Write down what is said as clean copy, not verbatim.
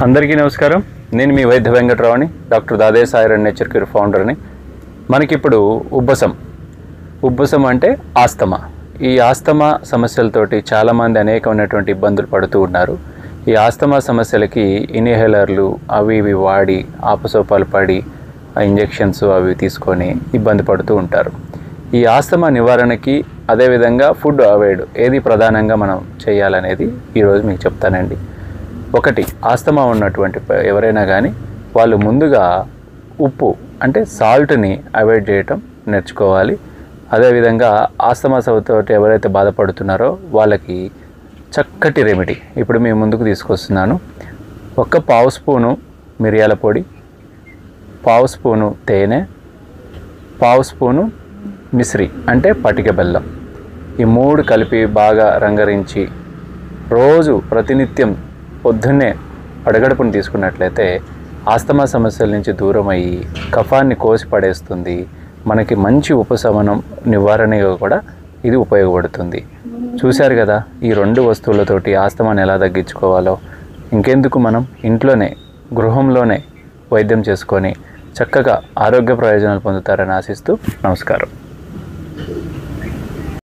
అందరికీ నమస్కారం. నేను మీ వైద్య వెంకటరావుని, డాక్టర్ దాదేశ్ ఐరన్ నేచర్ క్యూర్ ఫౌండర్ని. మనకిప్పుడు ఉబ్బసం అంటే ఆస్తమా. ఈ ఆస్తమా సమస్యలతోటి చాలామంది అనేకమైనటువంటి ఇబ్బందులు పడుతూ ఉన్నారు. ఈ ఆస్తమా సమస్యలకి ఇన్హేలర్లు అవి ఇవి వాడి ఆపసోపాలు పడి ఇంజెక్షన్స్ అవి తీసుకొని ఇబ్బంది పడుతూ ఉంటారు. ఈ ఆస్తమా నివారణకి అదేవిధంగా ఫుడ్ అవాయిడ్ ఏది ప్రధానంగా మనం చేయాలనేది ఈరోజు మీకు చెప్తానండి. ఒకటి, ఆస్తమా ఉన్నటువంటి ఎవరైనా కానీ వాళ్ళు ముందుగా ఉప్పు అంటే సాల్ట్ని అవాయిడ్ చేయటం నేర్చుకోవాలి. అదేవిధంగా ఆస్తమా తోటి ఎవరైతే బాధపడుతున్నారో వాళ్ళకి చక్కటి రెమెడీ ఇప్పుడు మీ ముందుకు తీసుకొస్తున్నాను. ఒక పావు స్పూను మిరియాల పొడి, పావు స్పూను తేనె, పావు స్పూను మిశ్రి అంటే పటిక బెల్లం, ఈ మూడు కలిపి బాగా రంగరించి రోజు ప్రతినిత్యం పొద్దున్నే పడగడుపుని తీసుకున్నట్లయితే ఆస్తమా సమస్యల నుంచి దూరం అయ్యి కఫాన్ని కోసి పడేస్తుంది. మనకి మంచి ఉపశమనం నివారణగా కూడా ఇది ఉపయోగపడుతుంది. చూశారు కదా ఈ రెండు వస్తువులతోటి ఆస్తమాని ఎలా తగ్గించుకోవాలో. ఇంకెందుకు, మనం ఇంట్లోనే గృహంలోనే వైద్యం చేసుకొని చక్కగా ఆరోగ్య ప్రయోజనాలు పొందుతారని ఆశిస్తూ నమస్కారం.